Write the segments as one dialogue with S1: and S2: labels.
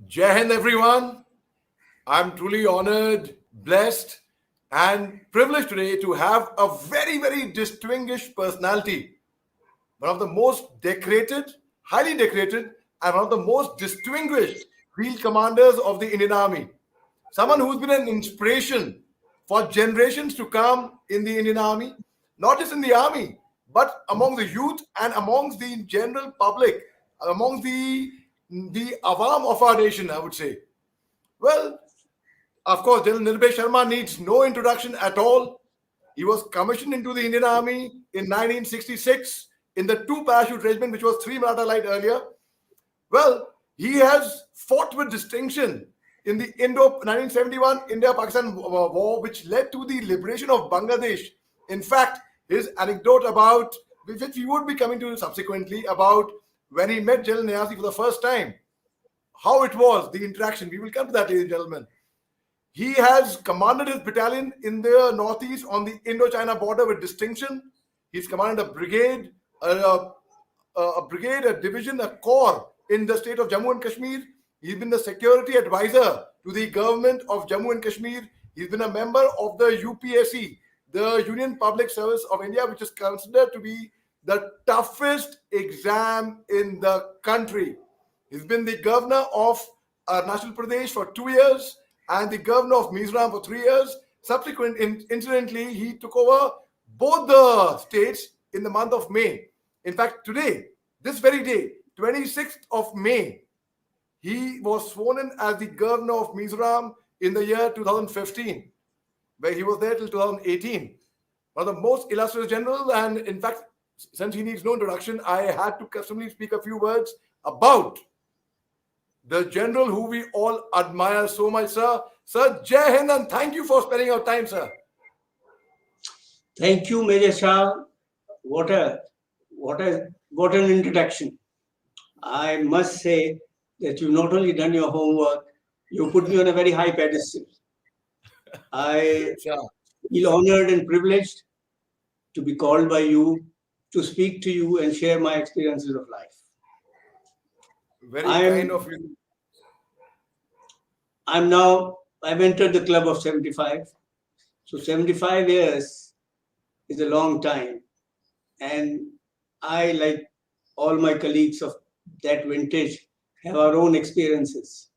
S1: Jai Hind, everyone. I'm truly honored, blessed, and privileged today to have a very, very distinguished personality. One of the most decorated, highly decorated, and one of the most distinguished field commanders of the Indian Army. Someone who's been an inspiration for generations to come in the Indian Army, not just in the army, but among the youth and amongst the general public, amongst the awam of our nation, I would say. Well, of course, General Nirbhay Sharma needs no introduction at all. He was commissioned into the Indian Army in 1966 in the 2 Parachute Regiment, which was 3 Maratha Light earlier. Well, he has fought with distinction in the Indo 1971 India-Pakistan war, which led to the liberation of Bangladesh. In fact, his anecdote about, which we would be coming to subsequently, about when he met General Niazi for the first time, how it was, the interaction. We will come to that, ladies and gentlemen. He has commanded his battalion in the northeast on the Indo-China border with distinction. He's commanded a brigade, a division, a corps in the state of Jammu and Kashmir. He's been the security advisor to the government of Jammu and Kashmir. He's been a member of the UPSC, the Union Public Service of India, which is considered to be the toughest exam in the country. He's been the governor of Arunachal Pradesh for 2 years and the governor of Mizoram for 3 years. Incidentally, he took over both the states in the month of May. In fact, today, this very day, 26th of May, he was sworn in as the governor of Mizoram in the year 2015, where he was there till 2018. One of the most illustrious generals, and in fact, since he needs no introduction, I had to customarily speak a few words about the general who we all admire so much, sir. Sir, Jai Hind, and thank you for spending your time, sir.
S2: Thank you, Major Shah. What an introduction. I must say that you've not only done your homework, you put me on a very high pedestal. I feel honored and privileged to be called by you to speak to you and share my experiences of life.
S1: Very kind of you.
S2: I've entered the club of 75. So 75 years is a long time. And I, like all my colleagues of that vintage, have our own experiences.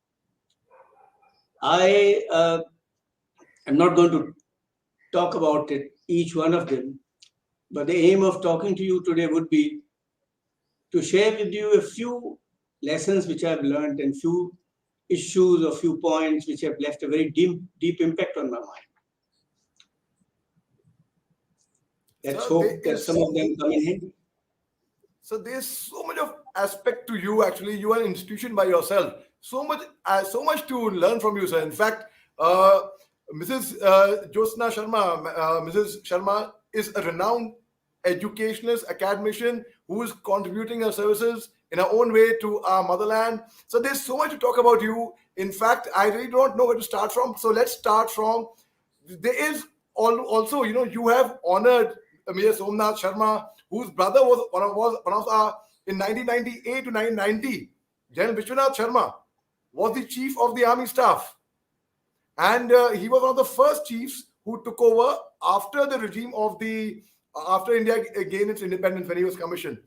S2: I am not going to talk about it, each one of them, but the aim of talking to you today would be to share with you a few lessons which I've learned and few issues or few points which have left a very deep impact on my mind. Let's hope that some of them come in handy.
S1: So there's so much of aspect to you. Actually, you are an institution by yourself. So much to learn from you, sir. In fact, Mrs. Jyotsna Sharma, Mrs. Sharma is a renowned educationalist, academician who is contributing her services in her own way to our motherland. So there's so much to talk about you. In fact, I really don't know where to start from. So let's start from, there is also, you have honored Major Somnath Sharma, whose brother was one of our, in 1998 to 1990, General Vishwanath Sharma was the chief of the army staff. And he was one of the first chiefs who took over after the regime of after India gained its independence when he was commissioned.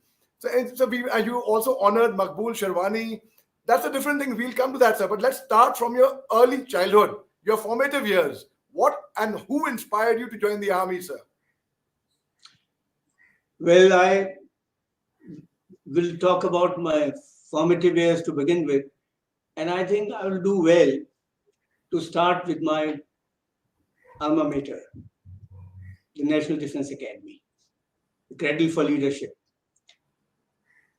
S1: You also honored Maqbool Sherwani. That's a different thing. We'll come to that, sir. But let's start from your early childhood, your formative years. What and who inspired you to join the army, sir?
S2: Well, I will talk about my formative years to begin with. And I think I will do well to start with my alma mater, the National Defense Academy, the cradle for leadership.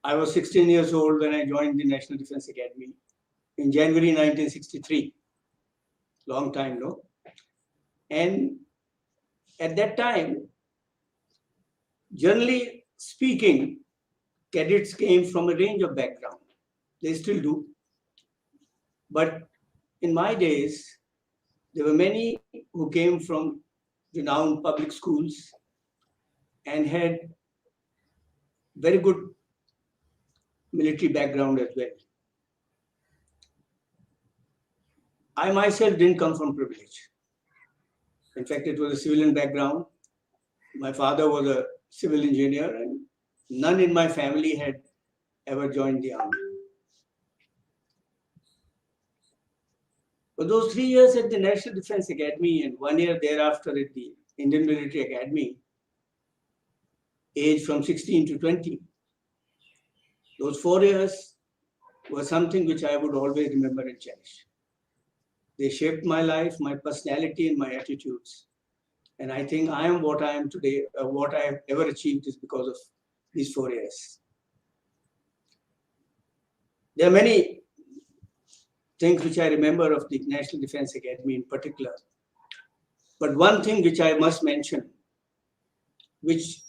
S2: I was 16 years old when I joined the National Defense Academy in January 1963. Long time, no? And at that time, generally speaking, cadets came from a range of background. They still do. But in my days, there were many who came from renowned public schools and had very good military background as well. I myself didn't come from privilege. In fact, it was a civilian background. My father was a civil engineer, and none in my family had ever joined the army. For those 3 years at the National Defense Academy and 1 year thereafter at the Indian Military Academy, aged from 16 to 20, those 4 years were something which I would always remember and cherish. They shaped my life, my personality, and my attitudes. And I think I am what I am today, what I have ever achieved is because of these 4 years. There are many things which I remember of the National Defense Academy in particular. But one thing which I must mention, which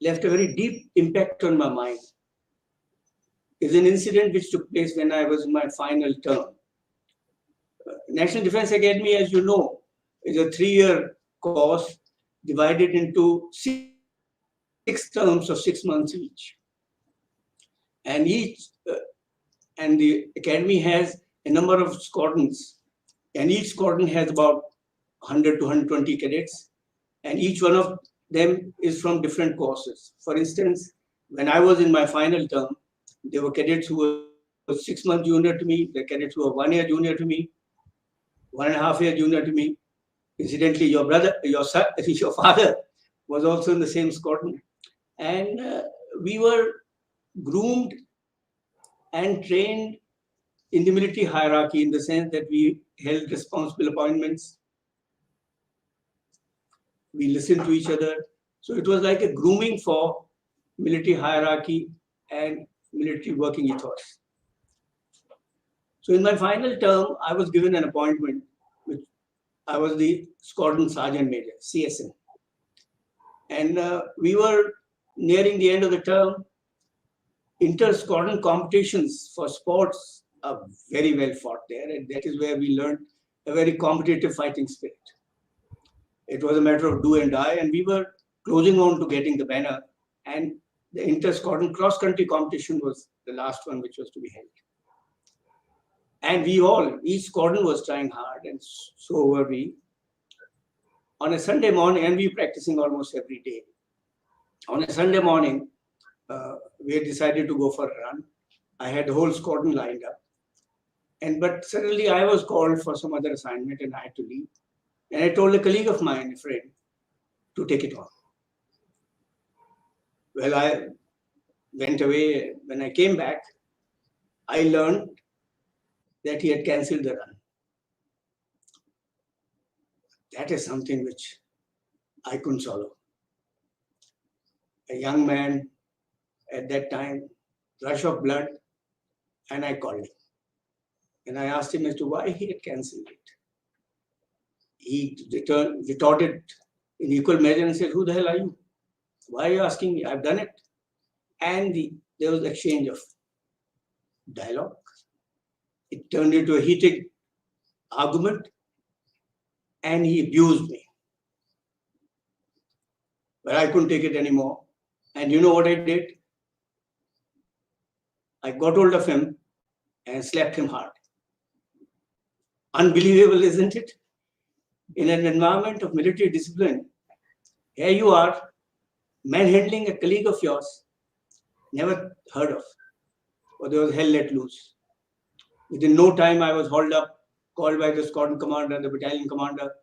S2: left a very deep impact on my mind, is an incident which took place when I was in my final term. National Defense Academy, as you know, is a 3-year course divided into 6 terms of 6 months each. And the academy has a number of squadrons, and each squadron has about 100 to 120 cadets, and each one of them is from different courses. For instance, when I was in my final term, there were cadets who were 6 months junior to me, there were cadets who were 1 year junior to me, 1.5 year junior to me. Incidentally, your brother, your father was also in the same squadron. And we were groomed and trained in the military hierarchy in the sense that we held responsible appointments. We listened to each other. So it was like a grooming for military hierarchy and military working ethos. So in my final term, I was given an appointment. I was the Squadron Sergeant Major, CSM. And we were nearing the end of the term. Inter-squadron competitions for sports are very well fought there, and that is where we learned a very competitive fighting spirit. It was a matter of do and die, and we were closing on to getting the banner, and the inter-squadron cross-country competition was the last one which was to be held. And each squadron was trying hard, and so were we. On a Sunday morning, and we were practicing almost every day. On a Sunday morning, we had decided to go for a run. I had the whole squadron lined up. But suddenly I was called for some other assignment and I had to leave. And I told a colleague of mine, a friend, to take it on. Well, I went away. When I came back, I learned that he had cancelled the run. That is something which I couldn't swallow. A young man at that time, rush of blood, and I called him. And I asked him as to why he had cancelled it. He retorted in equal measure and said, "Who the hell are you? Why are you asking me? I've done it." And there was exchange of dialogue. It turned into a heated argument, and he abused me. But I couldn't take it anymore. And you know what I did? I got hold of him and slapped him hard. Unbelievable, isn't it? In an environment of military discipline, here you are, manhandling a colleague of yours, never heard of, or there was hell let loose. Within no time, I was hauled up, called by the squadron commander, the battalion commander,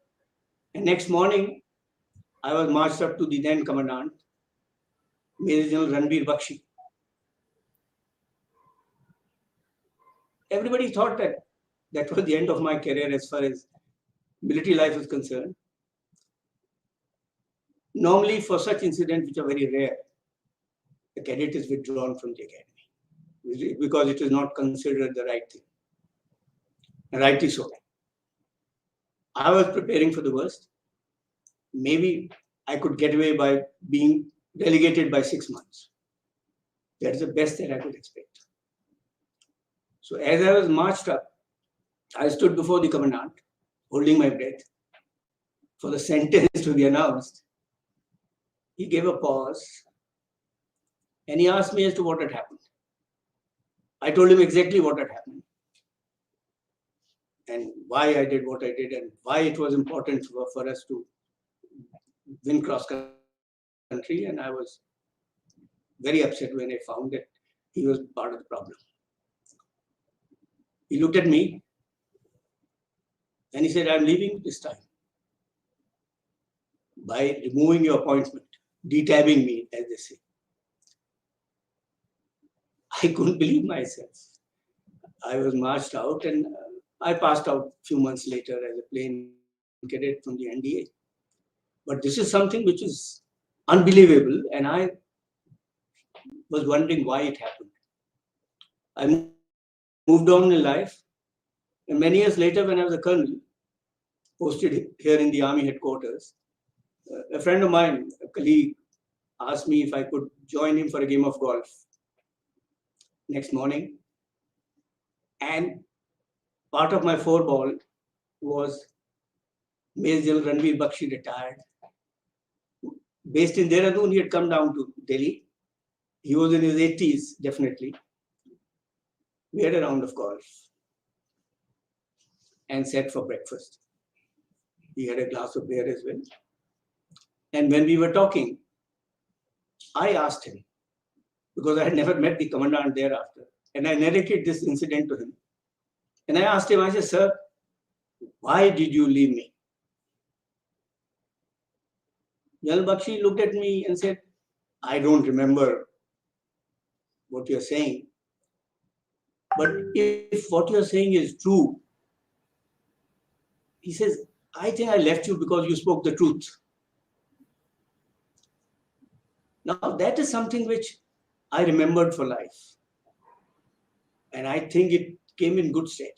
S2: and next morning, I was marched up to the then commandant, Major General Ranbir Bakshi. Everybody thought that was the end of my career as far as military life is concerned. Normally, for such incidents, which are very rare, the cadet is withdrawn from the academy because it is not considered the right thing. Rightly so. I was preparing for the worst. Maybe I could get away by being delegated by 6 months. That is the best that I could expect. So as I was marched up, I stood before the commandant, holding my breath for the sentence to be announced. He gave a pause and he asked me as to what had happened. I told him exactly what had happened. and why I did what I did and why it was important for us to win cross country. And I was very upset when I found that he was part of the problem. He looked at me and he said, I'm leaving this time by removing your appointment, detabbing me, as they say. I couldn't believe myself. I was marched out and I passed out a few months later as a plain cadet from the NDA. But this is something which is unbelievable, and I was wondering why it happened. I moved on in life, and many years later, when I was a colonel, posted here in the army headquarters, a friend of mine, a colleague, asked me if I could join him for a game of golf next morning. And part of my four ball was Major Ranveer Bakshi, retired, based in Dehradun. He had come down to Delhi. He was in his 80s, definitely. We had a round of golf and sat for breakfast. He had a glass of beer as well. And when we were talking, I asked him, because I had never met the commandant thereafter, and I narrated this incident to him. And I asked him, I said, sir, why did you leave me? General Bakshi looked at me and said, I don't remember what you're saying. But if what you're saying is true, he says, I think I left you because you spoke the truth. Now, that is something which I remembered for life. And I think it came in good stead.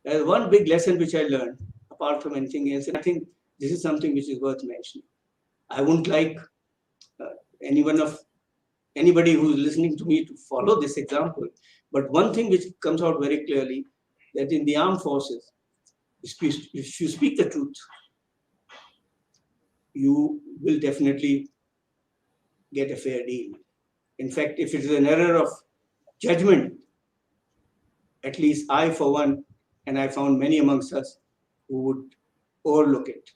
S2: There's one big lesson which I learned, apart from anything else, and I think this is something which is worth mentioning. I wouldn't like anybody who's listening to me to follow this example. But one thing which comes out very clearly, that in the armed forces, if you speak the truth, you will definitely get a fair deal. In fact, if it is an error of judgment, at least I, for one, and I found many amongst us who would overlook it.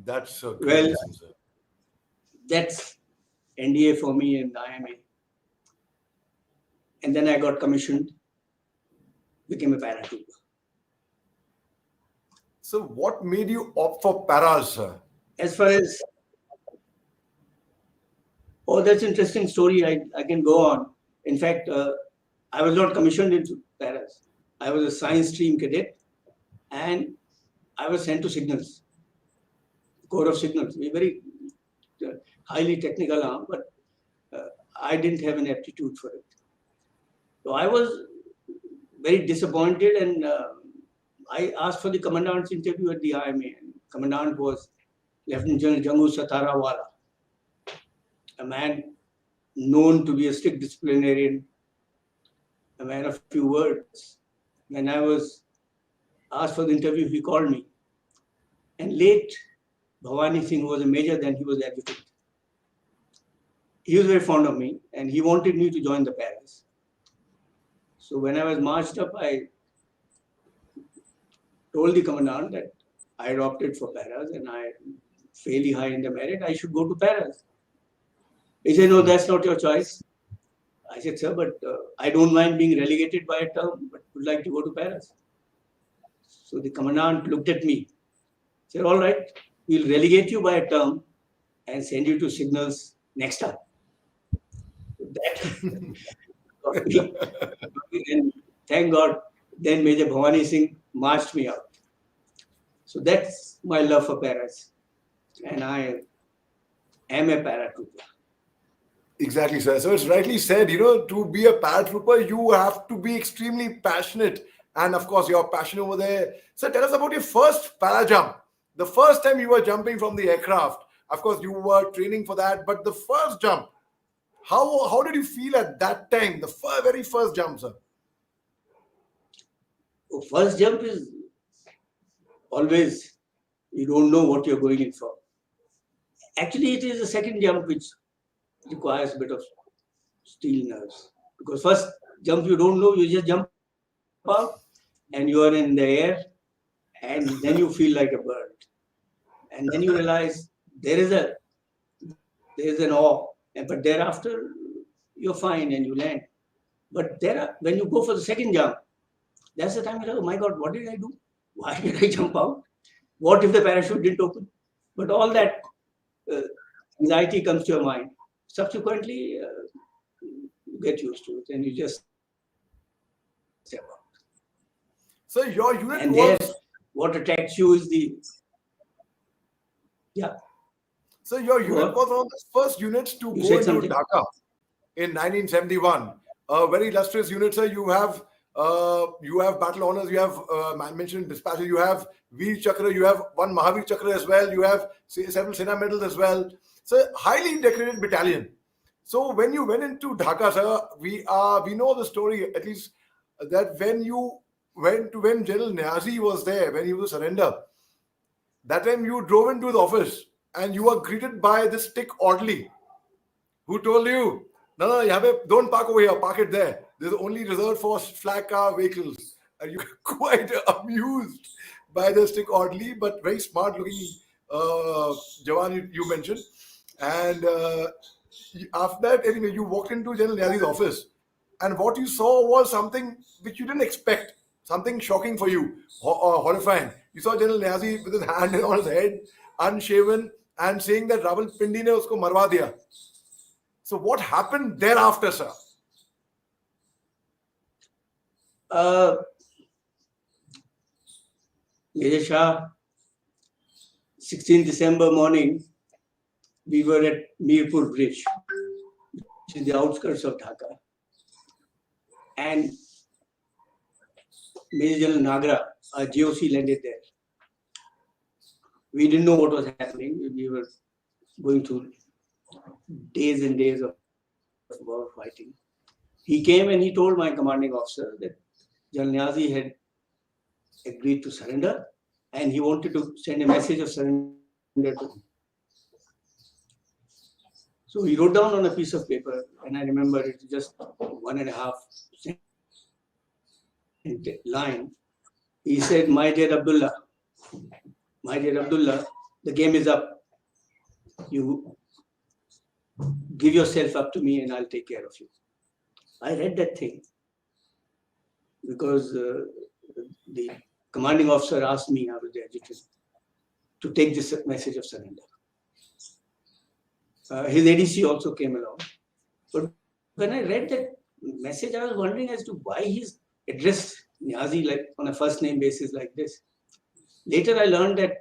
S1: That's a great
S2: Well,
S1: lesson, sir.
S2: that's NDA for me and IMA. And then I got commissioned, became a paratrooper.
S1: So, what made you opt for paras, sir?
S2: As far as, oh, that's an interesting story. I can go on. In fact, I was not commissioned into paras. I was a science stream cadet, and I was sent to signals, Corps of Signals. We're very highly technical arm, but I didn't have an aptitude for it. So I was very disappointed, and I asked for the commandant's interview at the IMA. And commandant was Lieutenant General Jangu Satarawala, a man known to be a strict disciplinarian, a man of few words. When I was asked for the interview, he called me. And late Bhavani Singh, who was a major then, he was adjutant. He was very fond of me, and he wanted me to join the paras. So when I was marched up, I told the commandant that I had opted for paras and I fairly high in the merit, I should go to paras. He said, no, that's not your choice. I said, sir, but I don't mind being relegated by a term, but would like to go to paras. So the commandant looked at me, said, all right, we'll relegate you by a term and send you to signals next time. That got me. And thank God, then Major Bhavani Singh marched me out. So that's my love for paras. And I am a paratrooper.
S1: Exactly, sir. So it's rightly said, to be a paratrooper, you have to be extremely passionate. And of course, your passion over there. So tell us about your first para jump. The first time you were jumping from the aircraft. Of course, you were training for that. But the first jump, how did you feel at that time? The very first jump, sir.
S2: So first jump is always, you don't know what you're going in for. Actually, it is the second jump which requires a bit of steel nerves. Because first jump, you don't know, you just jump out. and you are in the air, and then you feel like a bird. And then you realize there is an awe, but thereafter you're fine and you land. But when you go for the second jump, that's the time you're like, oh my God, what did I do? Why did I jump out? What if the parachute didn't open? But all that uh, anxiety comes to your mind. Subsequently, you get used to it and you just step out.
S1: So your unit
S2: And
S1: was.
S2: there, what attracts you is yeah.
S1: So your unit
S2: What?
S1: was one of the first units to
S2: You
S1: go
S2: said
S1: into
S2: something.
S1: Dhaka in 1971. A very illustrious unit, sir. You have battle honors. You have mentioned dispatches. You have Veer Chakra. You have one Mahavir Chakra as well. You have several Sena medals as well. So highly decorated battalion. So when you went into Dhaka, sir, we know the story at least that when General Niazi was there, when he was surrender, that time you drove into the office and you were greeted by this stick orderly who told you, no, no, don't park over here, park it there. This is only reserved for flag car vehicles. And you were quite amused by the stick orderly, but very smart looking Jawan you mentioned. And after that, anyway, you walked into General Niazi's office, and what you saw was something which you didn't expect, something shocking for you, horrifying. You saw General Niazi with his hand on his head, unshaven, and saying that Rawalpindi ne usko marwa diya. So what happened thereafter, sir?
S2: Uh, Major Shah, 16th December morning, we were at Mirpur Bridge, which is the outskirts of Dhaka. And Major General Nagra, our GOC, landed there. We didn't know what was happening. We were going through days and days of war fighting. He came and he told my commanding officer that General Niazi had agreed to surrender and he wanted to send a message of surrender to me. So he wrote down on a piece of paper, and I remember it just 1.5 line. He said, my dear Abdullah, the game is up. You give yourself up to me and I'll take care of you. I read that thing because the commanding officer asked me, I was the adjutant, to take this message of surrender. His ADC also came along. But when I read that message, I was wondering as to why he's addressed Niazi like on a first name basis like this. Later, I learned that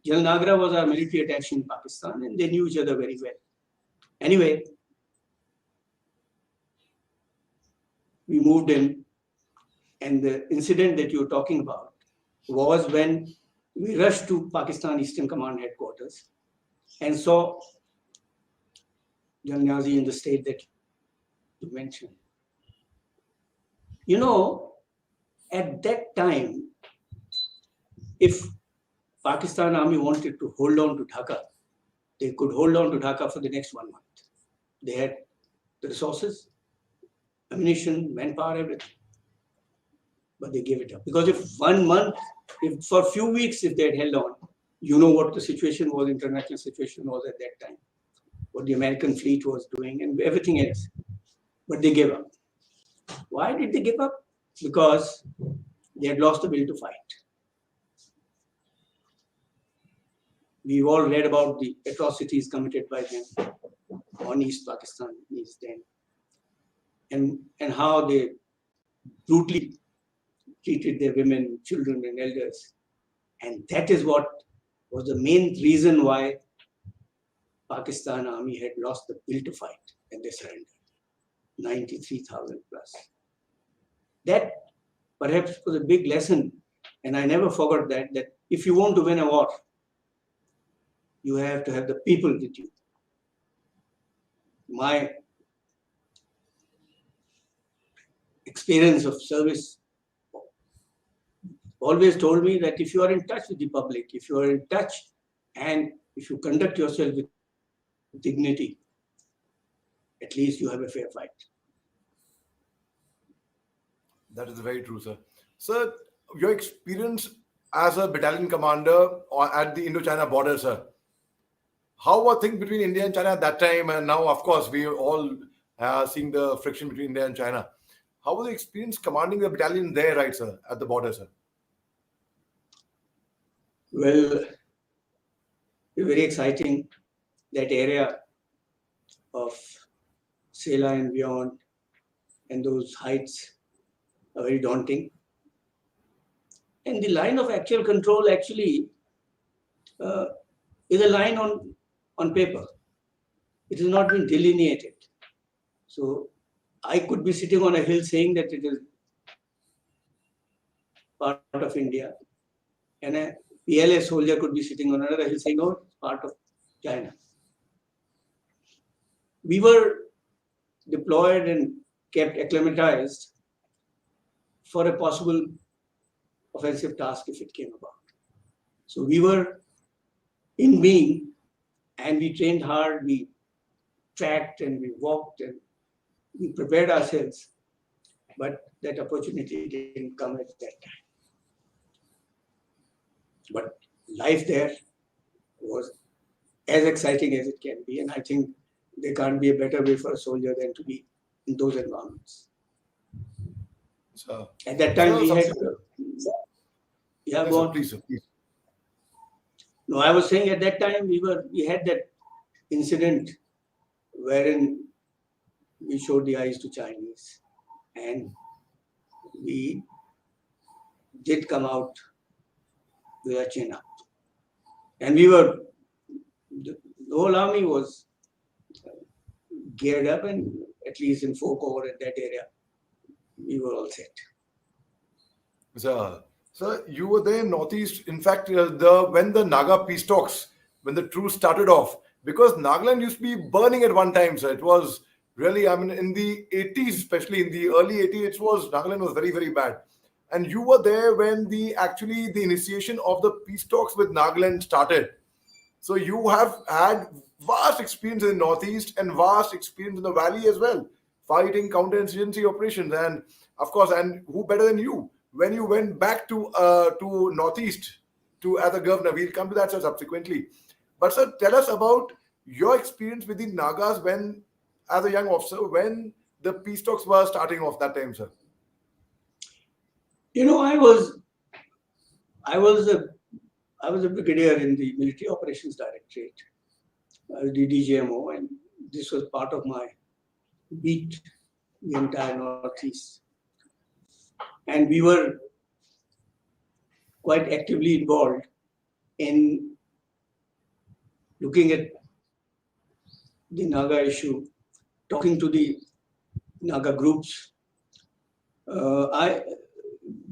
S2: General Nagra was our military attaché in Pakistan and they knew each other very well. Anyway, we moved in, and the incident that you're talking about was when we rushed to Pakistan Eastern Command headquarters and saw General Niazi in the state that you mentioned. You know, at that time, if Pakistan Army wanted to hold on to Dhaka, they could hold on to Dhaka for the next 1 month. They had the resources, ammunition, manpower, everything. But they gave it up. Because if 1 month, if for a few weeks, if they had held on, you know what the situation was, international situation was at that time, what the American fleet was doing and everything else. But they gave up. Why did they give up? Because they had lost the will to fight. We've all read about the atrocities committed by them on East Pakistan, East End, and how they brutally treated their women, children, and elders. And that is what was the main reason why Pakistan Army had lost the will to fight and they surrendered. 93,000 plus. That perhaps was a big lesson, and I never forgot that if you want to win a war, you have to have the people with you. My experience of service always told me that if you are in touch with the public, if you are in touch and if you conduct yourself with dignity, at least you have a fair fight.
S1: That is very true, sir. Sir, your experience as a battalion commander at the Indo-China border, sir. How were things between India and China at that time? And now, of course, we are all seeing the friction between India and China. How was the experience commanding the battalion there, right, sir, at the border, sir?
S2: Well, very exciting. That area of Sela and beyond, and those heights are very daunting. And the line of actual control actually uh, is a line on paper. It has not been delineated. So I could be sitting on a hill saying that it is part of India, and a PLA soldier could be sitting on another hill saying, oh, it's part of China. We were deployed and kept acclimatized for a possible offensive task if it came about. So we were in being, and we trained hard, we tracked and we walked and we prepared ourselves, but that opportunity didn't come at that time. But life there was as exciting as it can be, and I think there can't be a better way for a soldier than to be in those environments.
S1: So,
S2: At that time, we had. Yeah,
S1: yes,
S2: go
S1: sir,
S2: on.
S1: please, sir, please.
S2: No, I was saying at that time we had that incident wherein we showed the eyes to Chinese, and we did come out with our chin up, and we were the whole army was geared up, and at least in four corps at that area, we were all set.
S1: So, you were there in Northeast. In fact, when the Naga peace talks, when the truce started off, because Nagaland used to be burning at one time, sir. It was really, I mean, in the 80s, especially in the early 80s, it was Nagaland was very, very bad. And you were there when the initiation of the peace talks with Nagaland started. So you have had vast experience in the Northeast and vast experience in the Valley as well, fighting counterinsurgency operations, and of course, and who better than you when you went back to Northeast to as a governor? We'll come to that, sir, subsequently. But sir, tell us about your experience with the Nagas when, as a young officer, when the peace talks were starting off that time, sir.
S2: You know, I was a brigadier in the Military Operations Directorate, the DGMO, and this was part of my beat, the entire Northeast. And we were quite actively involved in looking at the Naga issue, talking to the Naga groups.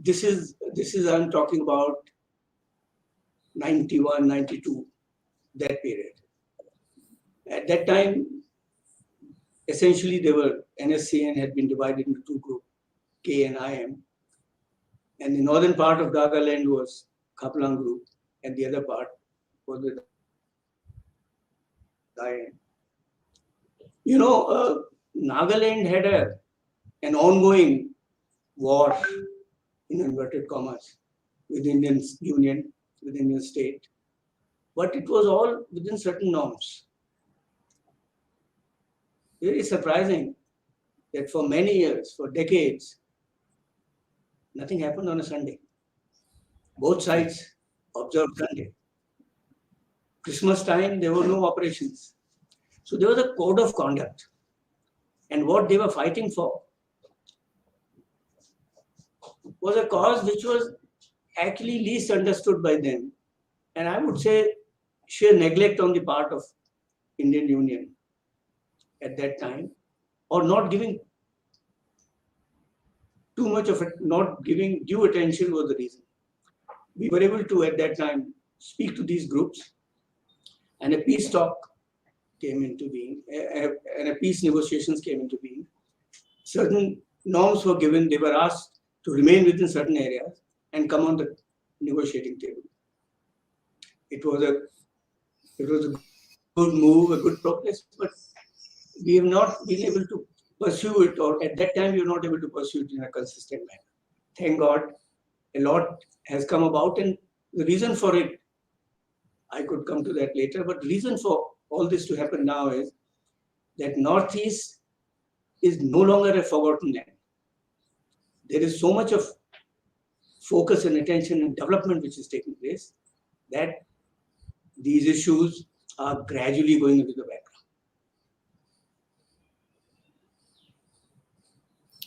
S2: This is I'm talking about 91, 92, that period. At that time, essentially they were NSCN had been divided into two groups, K and IM. And the northern part of Nagaland was Khaplang group, and the other part was with IM. You know, Nagaland had an ongoing war, in inverted commas, with Indian Union, with Indian state, but it was all within certain norms. Very surprising that for many years, for decades, nothing happened on a Sunday. Both sides observed Sunday. Christmas time, there were no operations. So there was a code of conduct. And what they were fighting for was a cause which was actually least understood by them. And I would say sheer neglect on the part of Indian Union at that time, or not giving too much of it, not giving due attention was the reason. We were able to at that time speak to these groups, and a peace talk came into being, and a peace negotiations came into being. Certain norms were given, they were asked to remain within certain areas and come on the negotiating table. It was a good move, a good progress, but we have not been able to pursue it, or at that time we were not able to pursue it in a consistent manner. thank God, a lot has come about, and the reason for it, I could come to that later, but the reason for all this to happen now is that Northeast is no longer a forgotten land. There is so much of focus and attention and development which is taking place that these issues are gradually going into the background.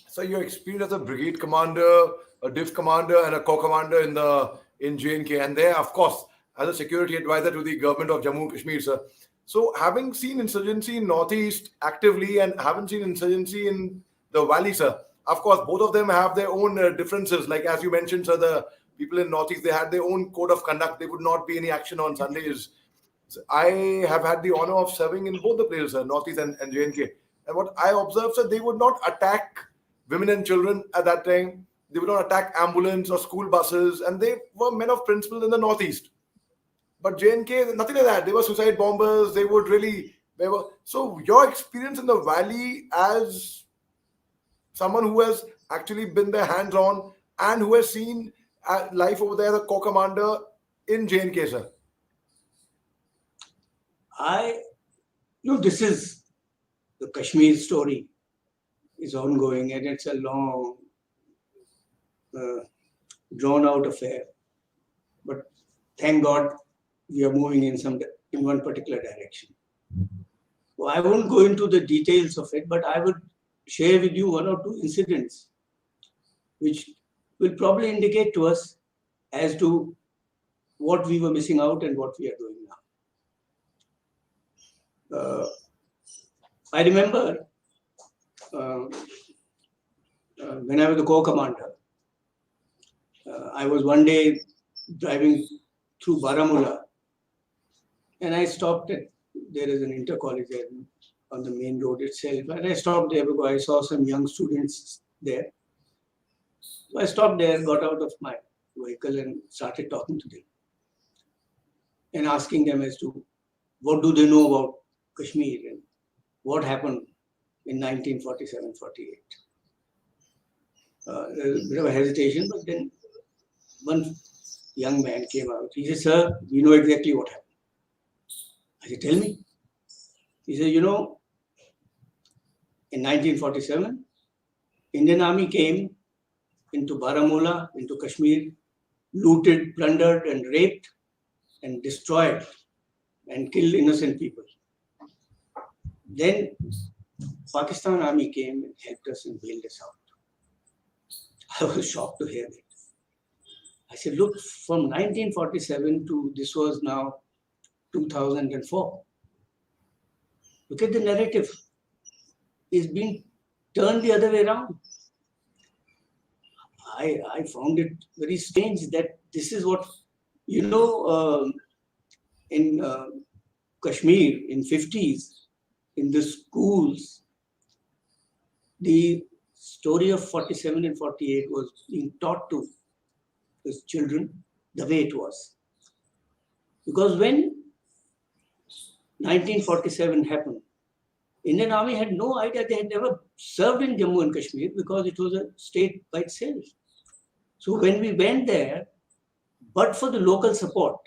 S1: So your experience as a brigade commander, a div commander, and a co-commander in J&K, and there, of course, as a security advisor to the government of Jammu and Kashmir, sir. So having seen insurgency in Northeast actively and haven't seen insurgency in the Valley, sir. Of course, both of them have their own differences. Like as you mentioned, sir, the people in Northeast, they had their own code of conduct. There would not be any action on Sundays. So I have had the honor of serving in both the places, Northeast and J&K. And what I observed, sir, they would not attack women and children at that time. They would not attack ambulance or school buses, and they were men of principle in the Northeast. But J&K, nothing like that. They were suicide bombers. They would really. They were. So your experience in the Valley as someone who has actually been there hands-on and who has seen life over there as a co-commander in J&K, sir.
S2: This is the Kashmir story is ongoing, and it's a long, drawn-out affair. But thank God we are moving in one particular direction. Well, I won't go into the details of it, but I would share with you one or two incidents which will probably indicate to us as to what we were missing out and what we are doing now. I remember when I was the co-commander, I was one day driving through Baramulla, and I stopped there is an inter-college there on the main road itself, and I stopped there because I saw some young students there. So I stopped there, got out of my vehicle and started talking to them and asking them as to what do they know about Kashmir and what happened in 1947-48. There's a bit of a hesitation, but then one young man came out. He said, "Sir, we know exactly what happened." I said, "Tell me." He said, in 1947, Indian Army came into Baramulla, into Kashmir, looted, plundered, and raped, and destroyed, and killed innocent people. Then Pakistan Army came and helped us and bailed us out. I was shocked to hear that. I said, look, from 1947 to this was now 2004. Look at the narrative. It's been turned the other way around. I found it very strange that this is what, in Kashmir in 50s, in the schools, the story of 47 and 48 was being taught to the children the way it was. Because when 1947 happened, Indian Army had no idea. They had never served in Jammu and Kashmir because it was a state by itself. So when we went there, but for the local support,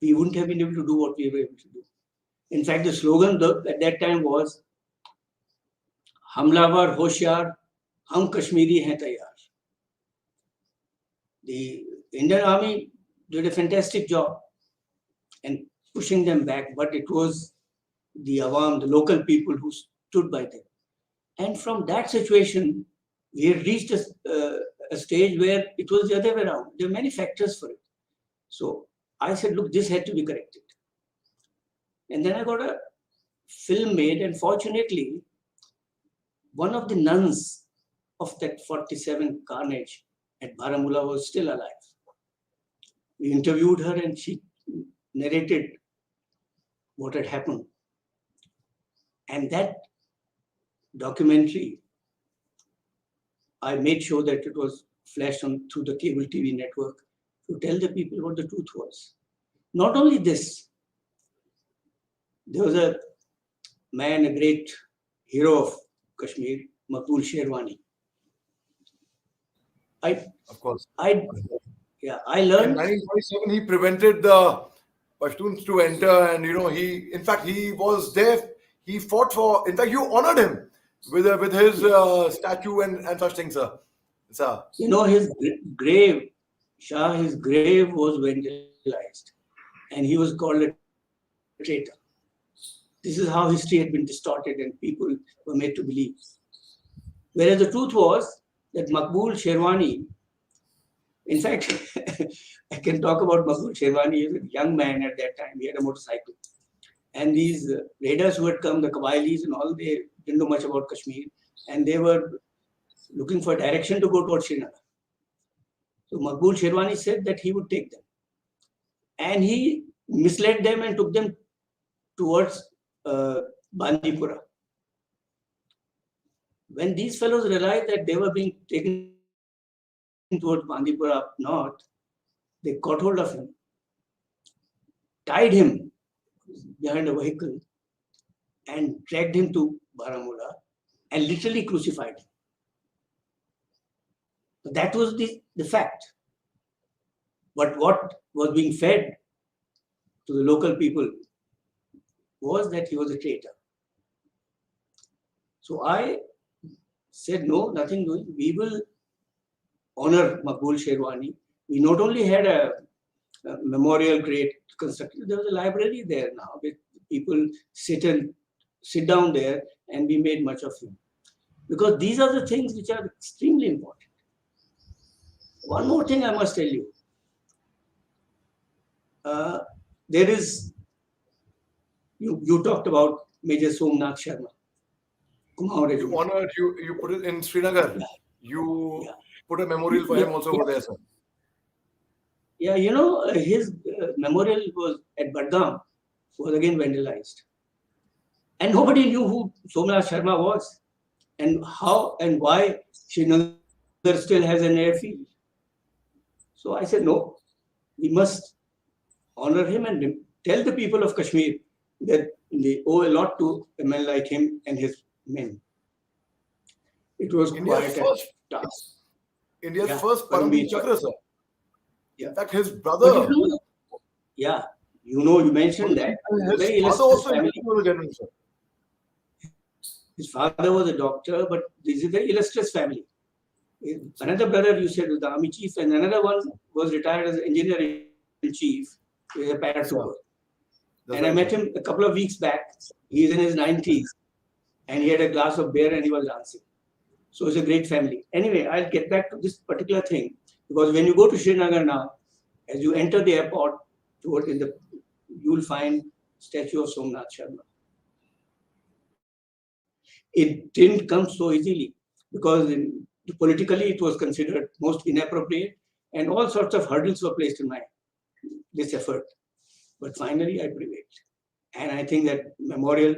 S2: we wouldn't have been able to do what we were able to do. In fact, the slogan at that time was, "Hamlavar Hoshyar, Hum Kashmiri Hain Taiyar." The Indian Army did a fantastic job in pushing them back, but it was the Awam, the local people who stood by them. And from that situation, we had reached a stage where it was the other way around. There are many factors for it. So I said, look, this had to be corrected. And then I got a film made, and fortunately, one of the nuns of that 47 carnage at Baramulla was still alive. We interviewed her and she narrated what had happened. And that documentary, I made sure that it was flashed through the cable TV network to tell the people what the truth was. Not only this, there was a man, a great hero of Kashmir, Maqbool Sherwani. I,
S1: Of course.
S2: I, yeah, I
S1: In
S2: learned.
S1: 1947, he prevented the Pashtuns to enter, and in fact, he was there. He fought for. In fact, you honored him with his statue and such things, sir. Sir,
S2: His grave, Shah, his grave was vandalized, and he was called a traitor. This is how history had been distorted, and people were made to believe. Whereas the truth was that Maqbool Sherwani, in fact, I can talk about Maqbool Sherwani. He was a young man at that time. He had a motorcycle. And these raiders who had come, the Qabilis and all, they didn't know much about Kashmir. And they were looking for direction to go towards Srinagar. So Maqbool Sherwani said that he would take them. And he misled them and took them towards Bandipura. When these fellows realized that they were being taken towards Bandipura up north, they caught hold of him, tied him behind a vehicle, and dragged him to Baramulla and literally crucified him. That was the fact. But what was being fed to the local people was that he was a traitor. So I said, no, nothing doing. We will honor Maqbool Sherwani. We not only had a memorial grade constructed, there was a library there now. People sit down there, and we made much of him. Because these are the things which are extremely important. One more thing I must tell you. There is, you talked about Major Somnath Sharma.
S1: you honored, you put it in Srinagar.
S2: Yeah.
S1: You
S2: Yeah.
S1: put a memorial for him also over there, sir.
S2: Yeah, his memorial was at Badgam, was again vandalized. And nobody knew who Somnath Sharma was and how and why Srinagar still has an airfield. So I said, no, we must honor him and tell the people of Kashmir that they owe a lot to a man like him and his men. It was
S1: India's
S2: quite a
S1: first,
S2: task.
S1: India's
S2: Yeah,
S1: first
S2: Paramveer
S1: Paramveer Chakra, sir.
S2: Yeah.
S1: In fact, his
S2: But
S1: brother,
S2: you mentioned that.
S1: his
S2: Very
S1: father
S2: illustrious
S1: also
S2: family.
S1: was a general, sir.
S2: His father was a doctor, but this is a very illustrious family. Another brother, you said, was the army chief, and another one was retired as engineer in chief, a paratrooper. And I met him a couple of weeks back. He is in his 90s, and he had a glass of beer and he was dancing. So it's a great family. Anyway, I'll get back to this particular thing, because when you go to Srinagar now, as you enter the airport, you will find statue of Somnath Sharma. It didn't come so easily, because politically it was considered most inappropriate, and all sorts of hurdles were placed in this effort. But finally, I prevailed. And I think that memorial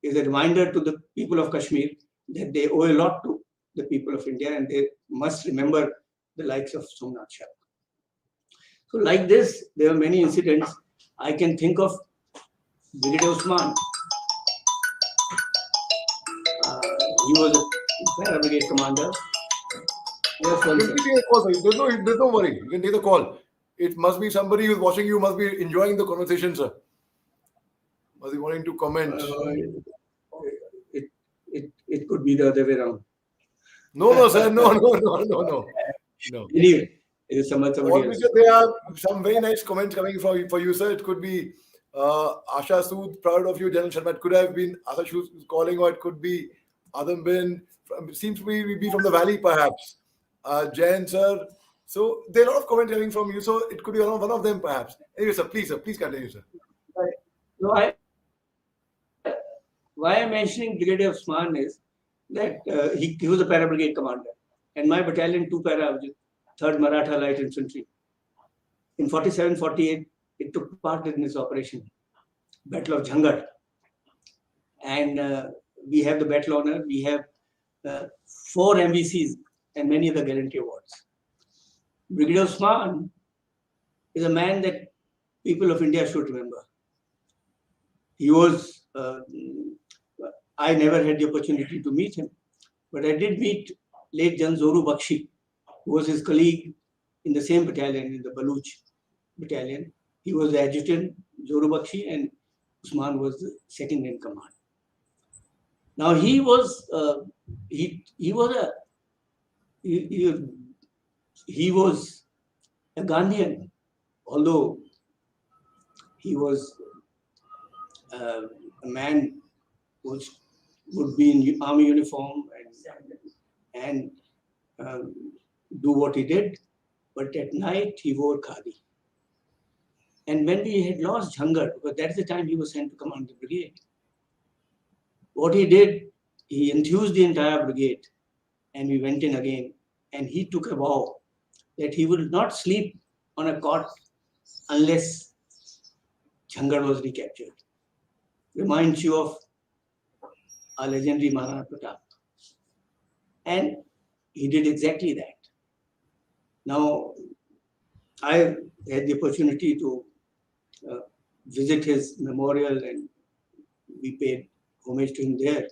S2: is a reminder to the people of Kashmir that they owe a lot to the people of India, and they must remember the likes of Somnath Shah. So like this, there are many incidents. I can think of Brigadier Usman. He was a para brigade commander. Yes,
S1: You can take a call, sir. There's no worry. You can take the call. It must be somebody who's watching you, must be enjoying the conversation, sir. Must be wanting to comment.
S2: It could be the other way around.
S1: No, sir. No.
S2: Anyway, it is somebody
S1: Always
S2: else.
S1: there are some very nice comments coming for you, sir. It could be Asha Sood, proud of you, General Sharma. It could have been Asha Sood calling, or it could be Adam Bin. Seems to be from the valley, perhaps. Jain, sir. So there are a lot of comments coming from you. So it could be one of them, perhaps. Anyway, sir, please continue, sir.
S2: No, why I'm mentioning Brigadier Usman is that he was a para brigade commander, and my battalion 2 para, which is 3rd Maratha Light Infantry, in 47-48, it took part in this operation, Battle of Jhangar. And we have the battle honor, we have 4 MVCs and many other gallantry awards. Brigadier Usman is a man that people of India should remember. He was, I never had the opportunity to meet him, but I did meet late Jan Zoru Bakshi, who was his colleague in the same battalion, in the Baluch battalion. He was the adjutant, Zoru Bakshi, and Usman was the second in command. Now he was he was a he, he was a Gandhian, although he was a man who would be in army uniform and do what he did, but at night he wore khadi. And when we had lost Jhangar, because that's the time he was sent to command the brigade, what he did, he enthused the entire brigade, and we went in again, and he took a vow that he would not sleep on a cot unless Jhangar was recaptured. Reminds you of our legendary Maharana Pratap. And he did exactly that. Now, I had the opportunity to visit his memorial, and we paid homage to him there.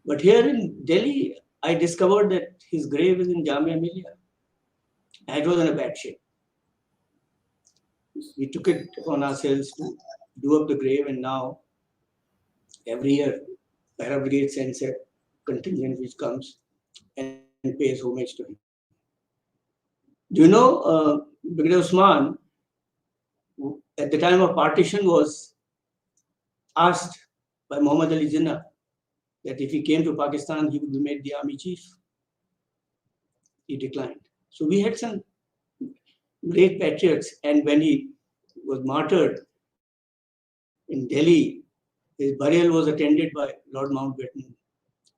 S2: But here in Delhi, I discovered that his grave is in Jamia Millia. And it was in a bad shape. We took it upon ourselves to do up the grave, and now every year, Para Brigade sends a contingent which comes and pays homage to him. Do you know, Brigadier Usman, at the time of partition, was asked by Mohammed Ali Jinnah that if he came to Pakistan, he would be made the army chief. He declined. So we had some great patriots, and when he was martyred in Delhi, his burial was attended by Lord Mountbatten,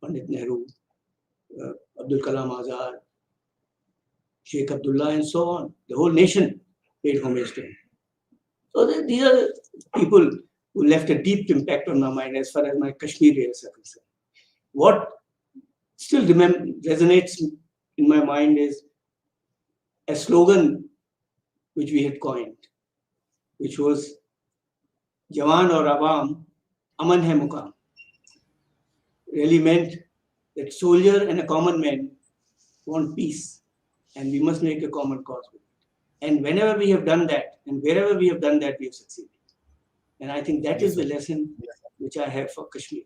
S2: Pandit Nehru, Abdul Kalam Azad, Sheikh Abdullah, and so on. The whole nation paid homage to him. So these are people who left a deep impact on my mind as far as my Kashmir years are concerned. What still resonates in my mind is a slogan which we had coined, which was Jawan or Awam, Aman hai Mukam. Really meant that soldier and a common man want peace, and we must make a common cause with it. And whenever we have done that, and wherever we have done that, we have succeeded. And I think that is the lesson which I have for Kashmir.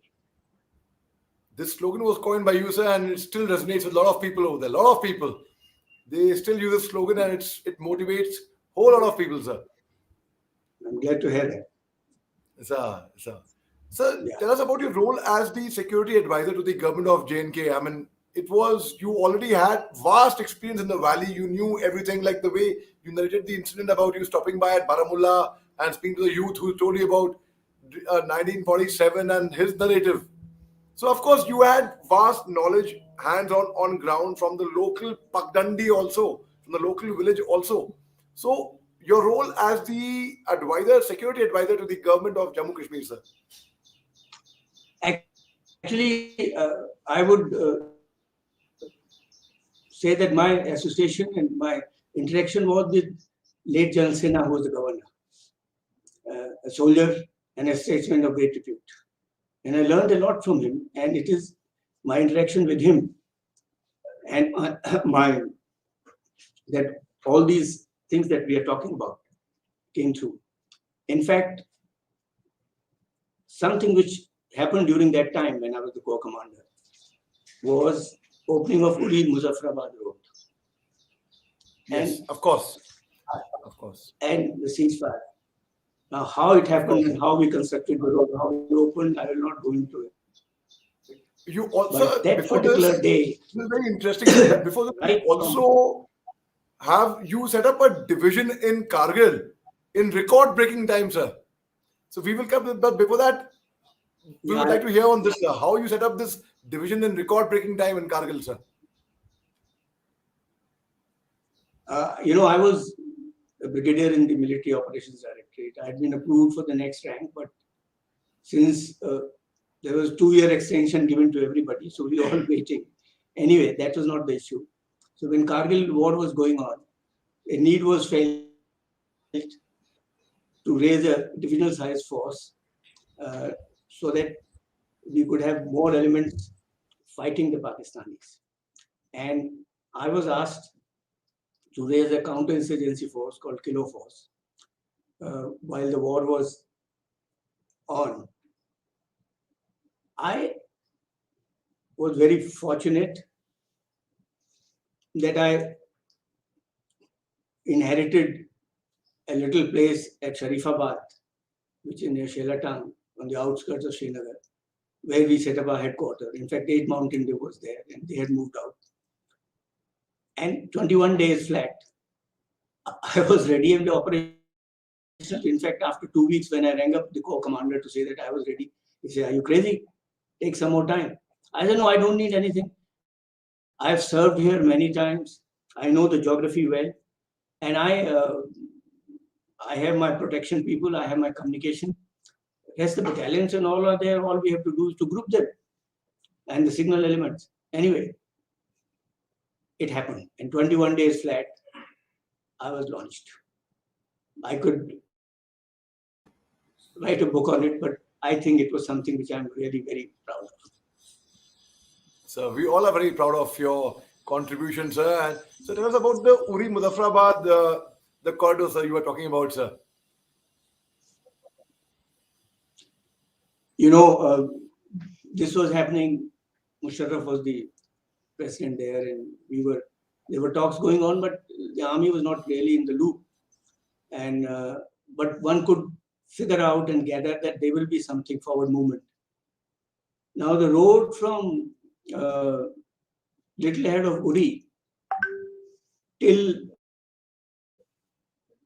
S1: This slogan was coined by you, sir, and it still resonates with a lot of people over there. A lot of people. They still use this slogan, and it motivates a whole lot of people, sir.
S2: I'm glad to hear that.
S1: Sir, tell us about your role as the security advisor to the government of J&K. I mean, you already had vast experience in the valley. You knew everything, like the way you narrated the incident about you stopping by at Baramulla and speaking to the youth who told you about 1947 and his narrative. So, of course, you had vast knowledge, hands-on, on ground from the local Pagdandi also, from the local village also. So, your role as the advisor, security advisor to the government of Jammu Kashmir, sir.
S2: Actually, I would say that my association and my interaction was with late Jan Sinha, who was the governor, a soldier and a statesman of great repute. And I learned a lot from him, and it is my interaction with him and that all these things that we are talking about came through. In fact, something which happened during that time when I was the corps commander was opening of Uri Muzaffarabad Road.
S1: Yes, of course.
S2: And the ceasefire. Now, how it happened and how we constructed the road, how we opened, I will not go into it.
S1: You also,
S2: but that particular day,
S1: this is very interesting. Before this, you set up a division in Kargil in record-breaking time, sir. So we will come, but before that, we would like to hear on this, sir, how you set up this division in record-breaking time in Kargil, sir.
S2: I was a brigadier in the Military Operations Directorate. I had been approved for the next rank, but since there was 2-year extension given to everybody, so we were all waiting. Anyway, that was not the issue. So when Kargil war was going on, a need was felt to raise a divisional size force so that we could have more elements fighting the Pakistanis. And I was asked to raise a counterinsurgency force called Kilo Force while the war was on. I was very fortunate that I inherited a little place at Sharifabad, which is near Shelatang, on the outskirts of Srinagar, where we set up our headquarters. In fact, 8 Mountain Dew was there, and they had moved out. And 21 days flat, I was ready in the operation. In fact, after 2 weeks, when I rang up the corps commander to say that I was ready, he said, "Are you crazy? Take some more time." I said, "No, I don't need anything. I've served here many times. I know the geography well, and I have my protection people. I have my communication. Rest the battalions and all are there. All we have to do is to group them and the signal elements." Anyway, it happened. In 21 days flat, I was launched. I could write a book on it, but I think it was something which I'm really very proud of.
S1: So we all are very proud of your contribution, sir. And so tell us about the Uri Muzaffarabad, the corridor, sir, you were talking about, sir.
S2: You know, this was happening. Musharraf was the president there, and there were talks going on, but the army was not really in the loop. And but one could figure out and gather that there will be something forward movement. Now the road from little ahead of Uri till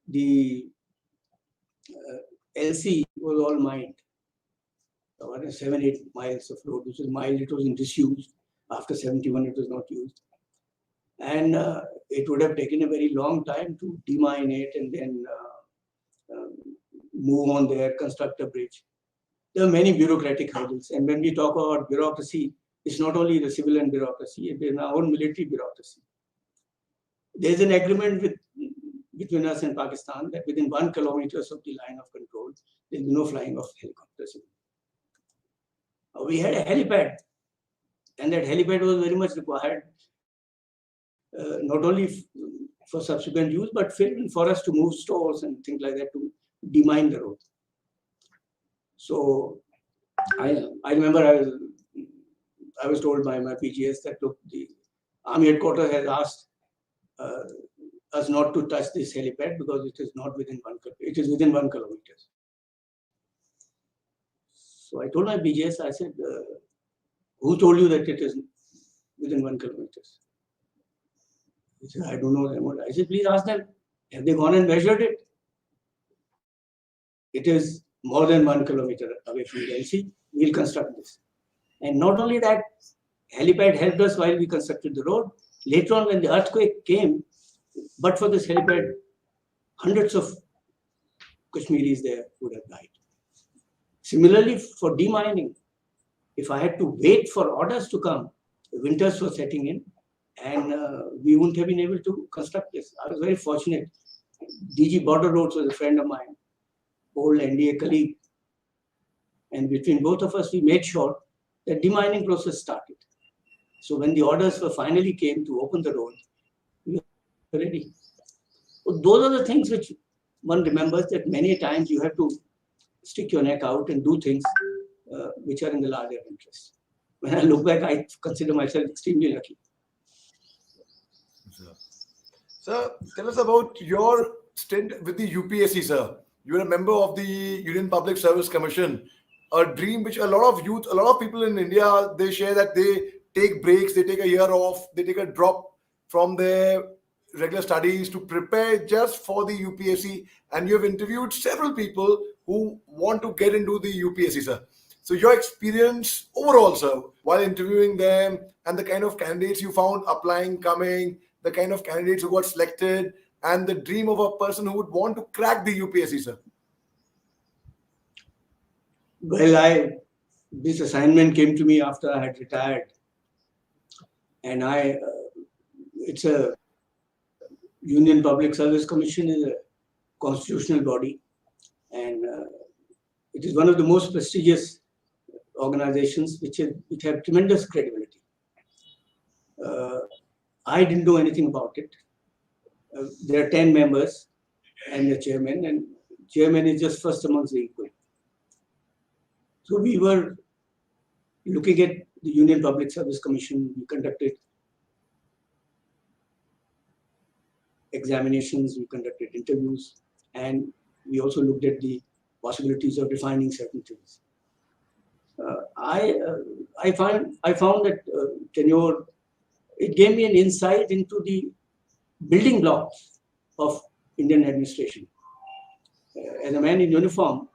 S2: the LC was all mined. 7-8 miles of road, which was mined. It was in disuse. After 71, it was not used. And it would have taken a very long time to demine it and then move on there, construct a bridge. There are many bureaucratic hurdles. And when we talk about bureaucracy, it's not only the civilian bureaucracy, it is our own military bureaucracy. There's an agreement between us and Pakistan that within 1 kilometer of the line of control, there'll be no flying of helicopters. We had a helipad, and that helipad was very much required, not only for subsequent use, but for us to move stores and things like that to demine the road. So I remember I was told by my PGS that, look, the army headquarters has asked us not to touch this helipad because it is not within it is within 1 kilometer. So I told my PGS, I said, who told you that it is within 1 kilometer? He said, I don't know them. I said, please ask them. Have they gone and measured it? It is more than 1 kilometer away from the LC. We'll construct this. And not only that, helipad helped us while we constructed the road. Later on, when the earthquake came, but for this helipad, hundreds of Kashmiris there would have died. Similarly, for demining, if I had to wait for orders to come, the winters were setting in, and we wouldn't have been able to construct this. I was very fortunate. DG Border Roads was a friend of mine, old NDA colleague. And between both of us, we made sure that demining process started. So when the orders finally came to open the road, we were ready. So those are the things which one remembers, that many times you have to stick your neck out and do things which are in the larger interest. When I look back, I consider myself extremely lucky.
S1: Sir, tell us about your stint with the UPSC, sir. You were a member of the Union Public Service Commission, a dream which a lot of youth, a lot of people in India, they share that they take breaks, they take a year off, they take a drop from their regular studies to prepare just for the UPSC. And you have interviewed several people who want to get into the UPSC, sir. So your experience overall, sir, while interviewing them and the kind of candidates you found applying, coming, the kind of candidates who got selected, and the dream of a person who would want to crack the UPSC, sir.
S2: Well, this assignment came to me after I had retired. And it's a Union Public Service Commission is a constitutional body. And it is one of the most prestigious organizations which have tremendous credibility. I didn't know anything about it. There are 10 members and the chairman, and chairman is just first amongst the equal. So we were looking at the Union Public Service Commission. We conducted examinations, we conducted interviews, and we also looked at the possibilities of defining certain things. I found that tenure, it gave me an insight into the building blocks of Indian administration. As a man in uniform,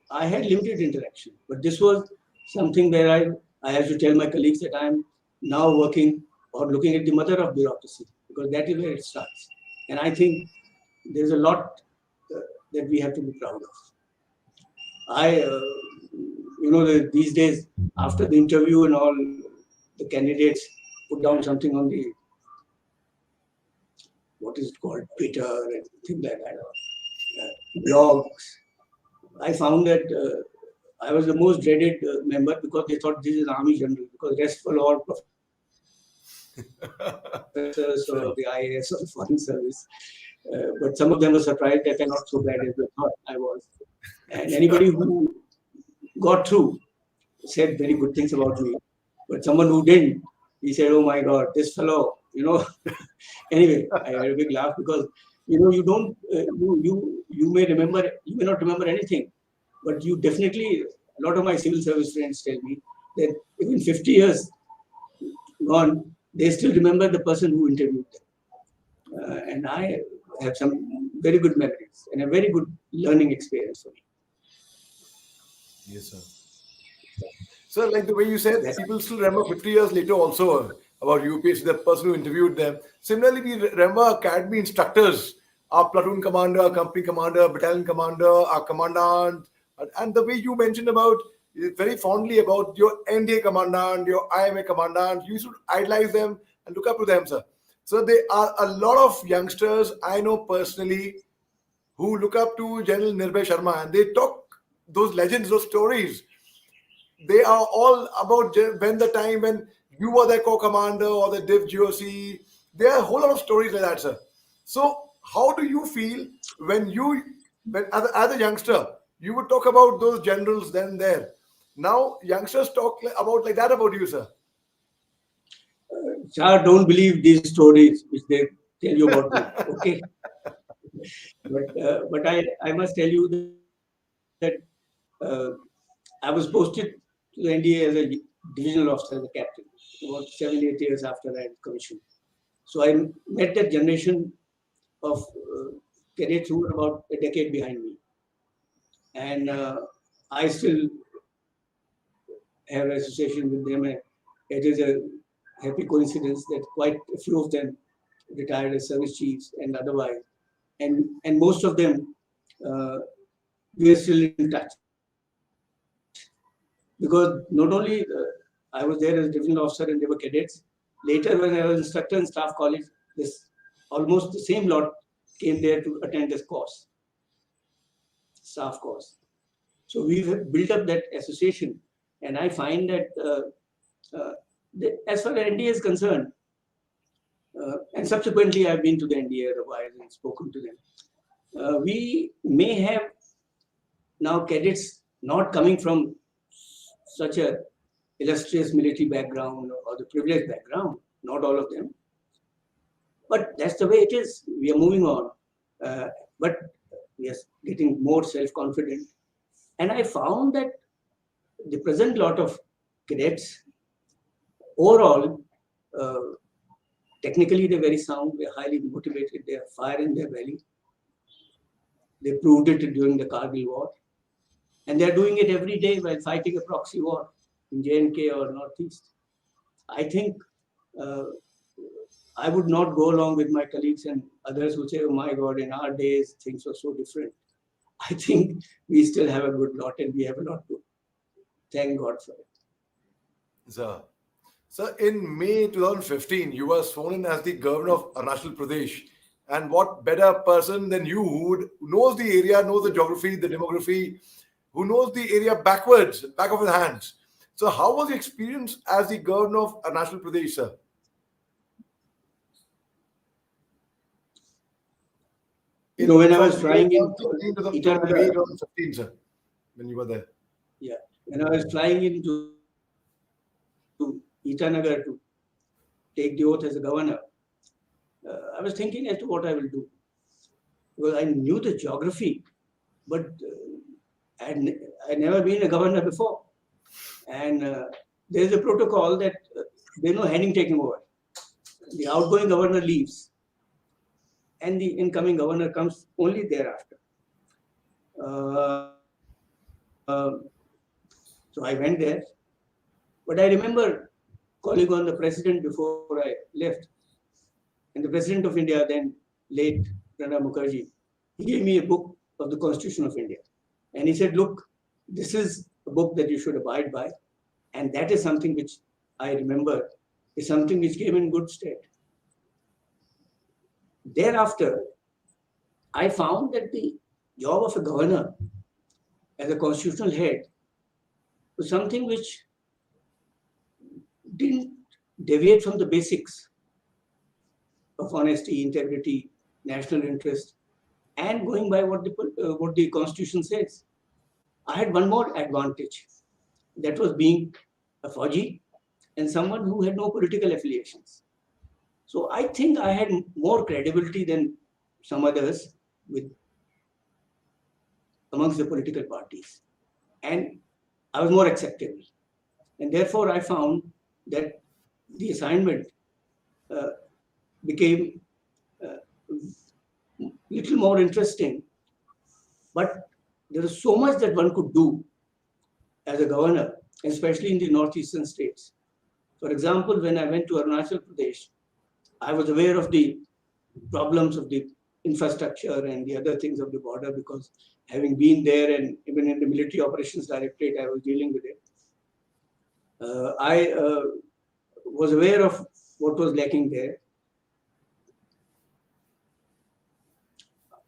S2: I had limited interaction, but this was something where I have to tell my colleagues that I'm now working or looking at the mother of bureaucracy, because that is where it starts. And I think there's a lot that we have to be proud of. These days, after the interview and all, the candidates put down something on the, what is it called, Twitter and things like that, blogs. I found that I was the most dreaded member, because they thought this is an army general, because the rest were all professors or the IAS or the foreign service. But some of them were surprised that I'm not so bad as they thought I was. And anybody who got through said very good things about me. But someone who didn't, he said, "Oh my God, this fellow, Anyway, I had a big laugh, because you don't you may not remember anything, but you definitely, a lot of my civil service friends tell me that even 50 years gone, they still remember the person who interviewed them. And I have some very good memories and a very good learning experience for me.
S1: Yes, sir. So, like the way you said,
S2: That's
S1: people still remember 50 years later also about UPSC, the person who interviewed them. Similarly, we remember academy instructors, our platoon commander, our company commander, battalion commander, our commandant, and the way you mentioned about very fondly about your NDA commandant, your IMA commandant, you should idolize them and look up to them, sir. So there are a lot of youngsters I know personally who look up to General Nirbhay Sharma, and they talk those legends, those stories. They are all about when the time when you were the co-commander or the div GOC. There are a whole lot of stories like that, sir. So how do you feel when as a youngster you would talk about those generals then there? Now youngsters talk about like that about you, sir.
S2: Shah, don't believe these stories which they tell you about me. Okay, but I must tell you that I was posted to the NDA as a divisional officer, as a captain, about 7, 8 years after I had commissioned. So I met that generation of cadets who were about a decade behind me, and I still have association with them. And it is a happy coincidence that quite a few of them retired as service chiefs and otherwise, and most of them uh, we are still in touch, because not only I was there as divisional officer and they were cadets. Later, when I was instructor in staff college, this almost the same lot came there to attend this course, staff course. So we've built up that association, and I find that as far as NDA is concerned, and subsequently I've been to the NDA otherwise and spoken to them. We may have now cadets not coming from such a illustrious military background or the privileged background, not all of them, but that's the way it is. We are moving on, but we are getting more self-confident, and I found that the present lot of cadets overall, uh, technically they're very sound, they're highly motivated, they have fire in their belly. They proved it during the Kargil war, and they're doing it every day while fighting a proxy war in J&K or Northeast. I think uh, I would not go along with my colleagues and others who say, "Oh my God, in our days things were so different." I think we still have a good lot, and we have a lot to thank God for it.
S1: Sir. So in May 2015, you were sworn in as the governor of Arunachal Pradesh. And what better person than you who knows the area, knows the geography, the demography, who knows the area backwards, back of his hands. So how was your experience as the governor of Arunachal Pradesh, sir? in
S2: When I
S1: from
S2: was
S1: May
S2: flying into
S1: 2016 to May
S2: Itanagar,
S1: 2015, sir, when you were there.
S2: yeah, when I was flying into Itanagar to take the oath as a governor, I was thinking as to what I will do. Because I knew the geography, but I'd never been a governor before. And there's a protocol that there's no handing taking over. The outgoing governor leaves, and the incoming governor comes only thereafter. Uh, so I went there, but I remember calling on the president before I left. And the president of India, then late Pranab Mukherjee, he gave me a book of the Constitution of India. And he said, look, this is a book that you should abide by. And that is something which I remember is something which came in good stead. Thereafter, I found that the job of a governor as a constitutional head was something which didn't deviate from the basics of honesty, integrity, national interest, and going by what the Constitution says. I had one more advantage, that was being a Fauji and someone who had no political affiliations. So I think I had more credibility than some others with amongst the political parties, and I was more acceptable. And therefore, I found that the assignment uh, became little more interesting. But there is so much that one could do as a governor, especially in the northeastern states. For example, when I went to Arunachal Pradesh, I was aware of the problems of the infrastructure and the other things of the border because having been there and even in the military operations directorate, I was dealing with it. I was aware of what was lacking there.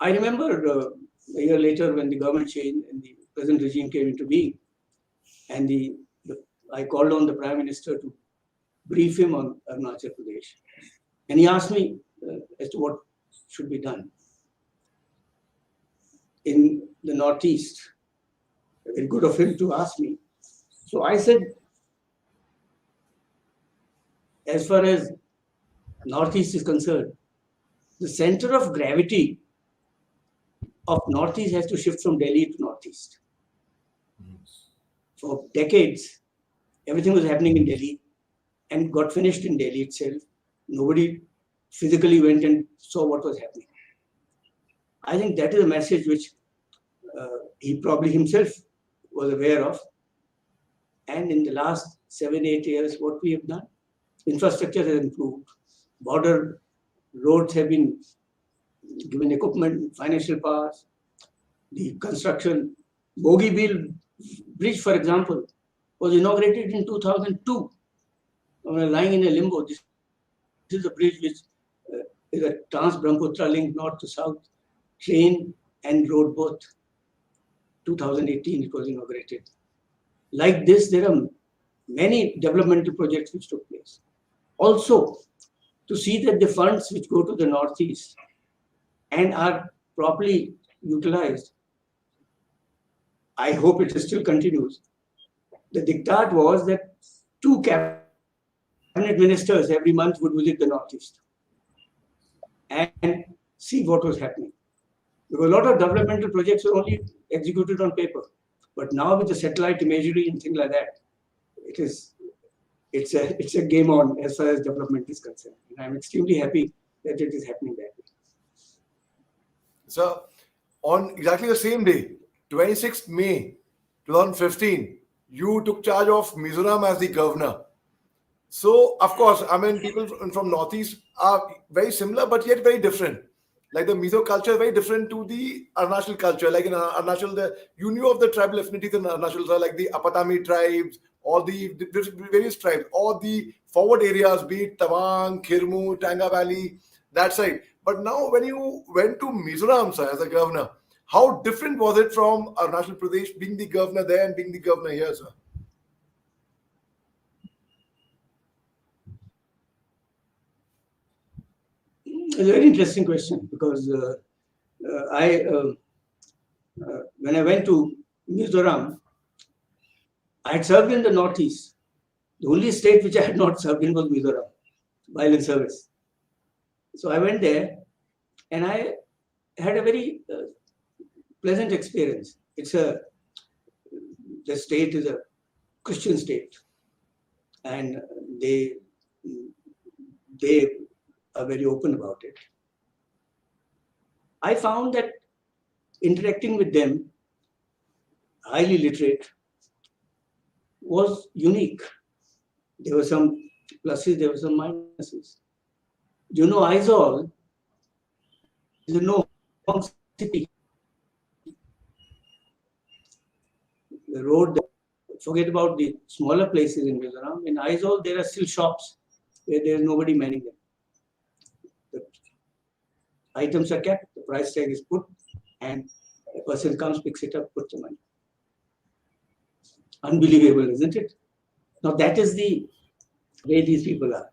S2: I remember a year later when the government changed and the present regime came into being, and I called on the Prime Minister to brief him on Arunachal Pradesh. And he asked me as to what should be done in the Northeast. Very good of him to ask me. So I said, as far as Northeast is concerned, the center of gravity of Northeast has to shift from Delhi to Northeast. For decades, everything was happening in Delhi and got finished in Delhi itself. Nobody physically went and saw what was happening. I think that is a message which he probably himself was aware of. And in the last 7-8 years, what we have done, infrastructure has improved. Border roads have been given equipment, financial powers. The construction, Bogeybill Bridge, for example, was inaugurated in 2002. Lying in a limbo. This is a bridge which is a Trans-Brahmaputra link north to south, train and road both. 2018 it was inaugurated. Like this, there are many developmental projects which took place. Also, to see that the funds which go to the Northeast and are properly utilized, I hope it still continues. The diktat was that 2 cabinet ministers every month would visit the Northeast and see what was happening. Because a lot of developmental projects were only executed on paper. But now with the satellite imagery and things like that, it's a game on as far as development is concerned. And I'm extremely happy that it is happening that way.
S1: So, on exactly the same day, 26th May 2015, you took charge of Mizoram as the governor. So, of course, I mean, people from Northeast are very similar, but yet very different. Like the Mizo culture is very different to the Arunachal culture. Like in Arunachal, you knew of the tribal affinities in Arunachal, so like the Apatami tribes, or the various tribes, or the forward areas, be it Tawang, Khirmu, Tanga Valley, that side. But now, when you went to Mizoram, sir, as a governor, how different was it from Arunachal Pradesh, being the governor there and being the governor here, sir?
S2: It's a very interesting question because When I went to Mizoram, I had served in the Northeast. The only state which I had not served in was Mizoram while in service. So I went there and I had a very pleasant experience. The state is a Christian state, and they they are very open about it. I found that interacting with them, highly literate, was unique. There were some pluses, there were some minuses. You know, Aizawl is a no city. The road, forget about the smaller places in Mizoram. In Aizawl, there are still shops where there is nobody manning them. The items are kept, the price tag is put, and a person comes, picks it up, puts the money. Unbelievable, isn't it? Now, that is the way these people are.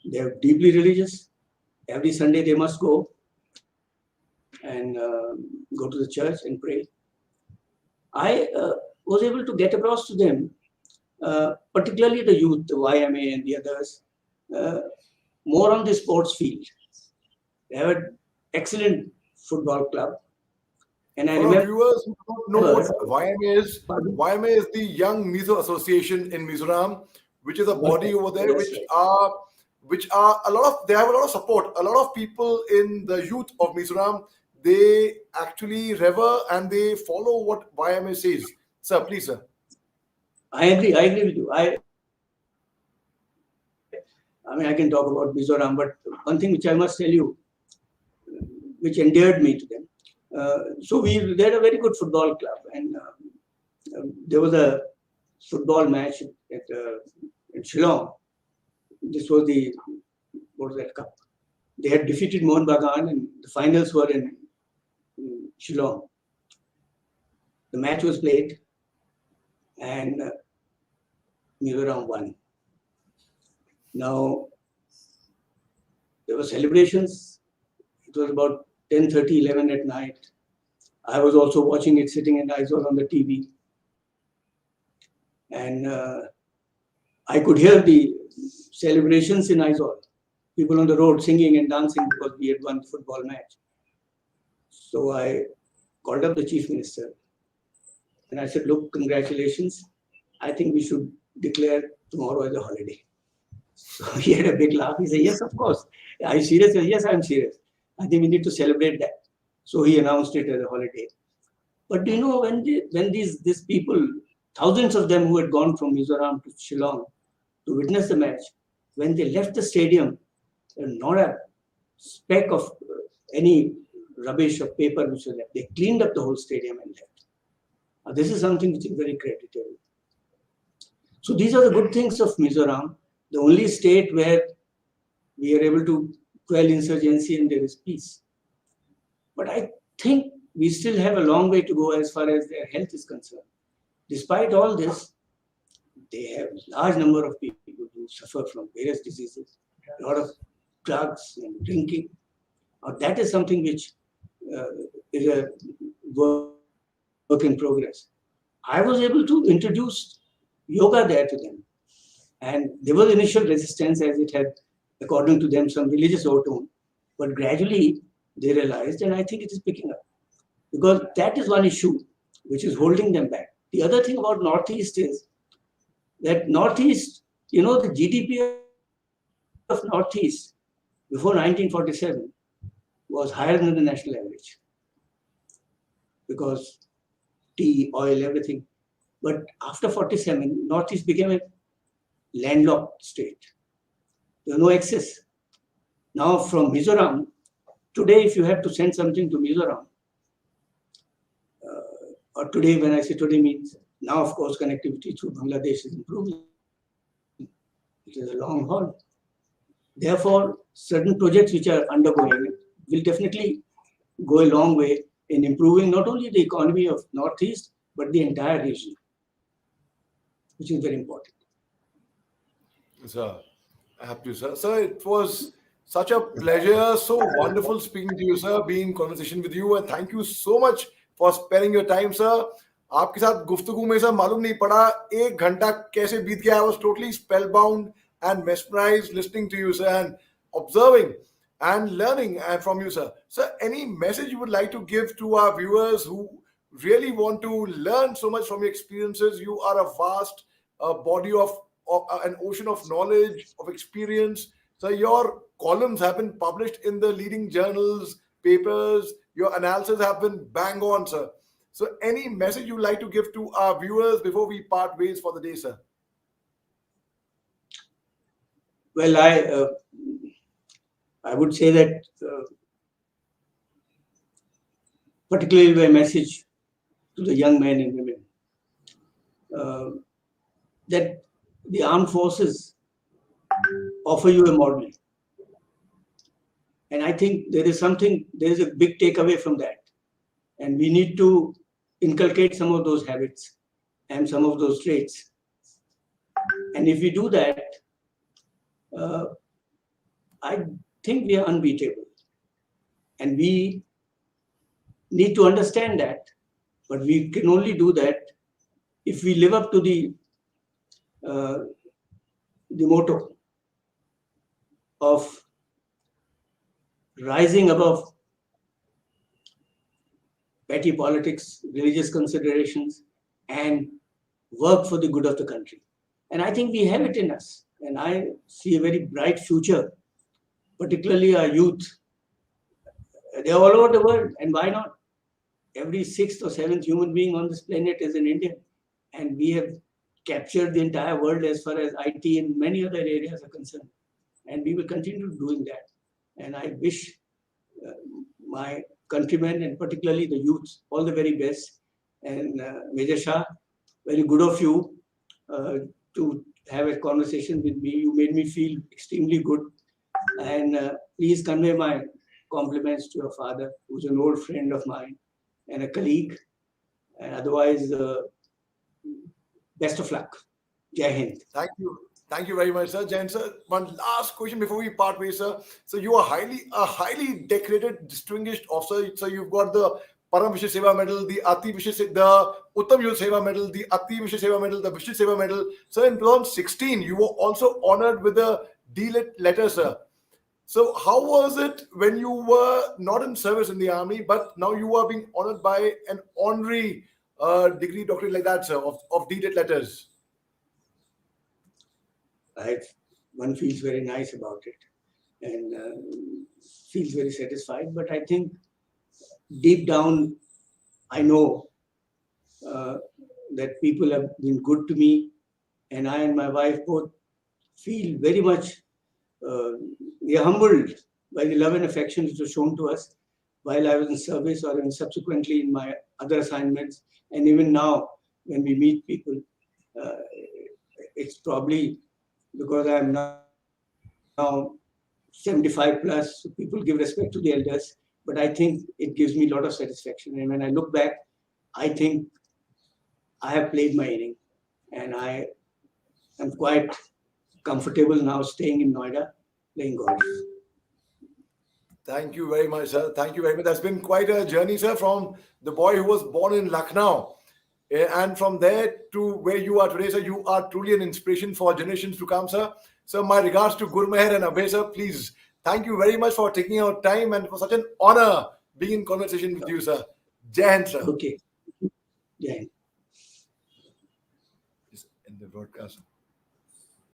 S2: They are deeply religious. Every Sunday they must go and go to the church and pray. I was able to get across to them, particularly the youth, the YMA and the others, more on the sports field. They have an excellent football club. And I
S1: For our
S2: remember,
S1: viewers who don't know what YMA is the Young Mizo Association in Mizoram, which is a body over there,
S2: That's right.
S1: which are a lot of, they have a lot of support. A lot of people in the youth of Mizoram, they actually revere and they follow what YMA says. Sir, please, sir.
S2: I agree with you. I mean, I can talk about Mizoram, but one thing which I must tell you, which endeared me to them. They had a very good football club, and there was a football match in Shillong. This was what was that cup? They had defeated Mohun Bagan, and the finals were in Shillong. The match was played, and Mizoram won. Now, there were celebrations. It was about 10:30, 11 at night. I was also watching it sitting in Aizawl on the TV. And I could hear the celebrations in Aizawl. People on the road singing and dancing because we had won the football match. So I called up the chief minister and I said, look, congratulations. I think we should declare tomorrow as a holiday. So he had a big laugh. He said, yes, of course. Are you serious? Said, yes, I'm serious. I think we need to celebrate that. So he announced it as a holiday. But do you know, when these people, thousands of them who had gone from Mizoram to Shillong to witness the match, when they left the stadium, not a speck of any rubbish or paper which was left. They cleaned up the whole stadium and left. Now, this is something which is very creditable. So these are the good things of Mizoram, the only state where we are able to quell insurgency and there is peace. But I think we still have a long way to go as far as their health is concerned. Despite all this, they have a large number of people who suffer from various diseases, a lot of drugs and drinking. Now, that is something which is a work in progress. I was able to introduce yoga there to them. And there was initial resistance as it had, according to them, some religious overtone. But gradually they realized, and I think it is picking up. Because that is one issue which is holding them back. The other thing about Northeast is that Northeast, the GDP of Northeast before 1947 was higher than the national average. Because tea, oil, everything. But after 47, Northeast became a landlocked state. There was no access. Now from Mizoram, today if you have to send something to Mizoram, or today, when I say today means now, of course, connectivity through Bangladesh is improving. It is a long haul. Therefore, certain projects which are undergoing will definitely go a long way in improving not only the economy of Northeast, but the entire region, which is very important.
S1: Sir, I have to, sir. Sir, it was Such a pleasure. So wonderful speaking to you, sir. Being in conversation with you, and thank you so much for sparing your time, sir. आपके साथ गुफ्तगू में sir मालूम नहीं पड़ा एक घंटा कैसे बीत गया. I was totally spellbound and mesmerized listening to you, sir, and observing and learning from you, sir. Sir, any message you would like to give to our viewers who really want to learn so much from your experiences? You are a vast body of an ocean of knowledge, of experience. So your columns have been published in the leading journals, papers. Your analysis have been bang on, sir. So any message you'd like to give to our viewers before we part ways for the day, sir?
S2: Well, I would say that particularly my message to the young men and women, that the armed forces offer you a model. And I think there is a big takeaway from that. And we need to inculcate some of those habits and some of those traits. And if we do that, I think we are unbeatable. And we need to understand that. But we can only do that if we live up to the motto of rising above petty politics, religious considerations, and work for the good of the country. And I think we have it in us. And I see a very bright future, particularly our youth. They're all over the world. And why not? Every sixth or seventh human being on this planet is an Indian. And we have captured the entire world as far as IT and many other areas are concerned. And we will continue doing that. And I wish my countrymen and particularly the youth all the very best. And Major Shah, very good of you to have a conversation with me. You made me feel extremely good. And please convey my compliments to your father, who's an old friend of mine and a colleague. And otherwise, best of luck. Jai Hind.
S1: Thank you. Thank you very much, sir. Jain, sir, one last question before we part ways, sir. So you are a highly decorated, distinguished officer. So you've got the Param Vishis Seva Medal, the the Uttam Yudh Seva Medal, the Ati Vishis Seva Medal, the Vishis Seva Medal. So in 2016, you were also honored with the D.Lit letter, sir. So how was it when you were not in service in the army, but now you are being honored by an honorary degree, doctorate like that, sir, of D.Lit letters?
S2: One feels very nice about it and feels very satisfied. But I think deep down, I know that people have been good to me, and I and my wife both feel very much we are humbled by the love and affection which was shown to us while I was in service or even subsequently in my other assignments. And even now, when we meet people, it's probably because I am now 75 plus, so people give respect to the elders, but I think it gives me a lot of satisfaction. And when I look back, I think I have played my inning, and I am quite comfortable now staying in Noida, playing golf.
S1: Thank you very much, sir. Thank you very much. That's been quite a journey, sir, from the boy who was born in Lucknow. And from there to where you are today, sir, you are truly an inspiration for generations to come, sir. So my regards to Gurmeher and Abhay, sir. Please, thank you very much for taking our time and for such an honor being in conversation with you, sir. Jai Hind, sir.
S2: Okay. Jai Hind.
S1: Just end the broadcast.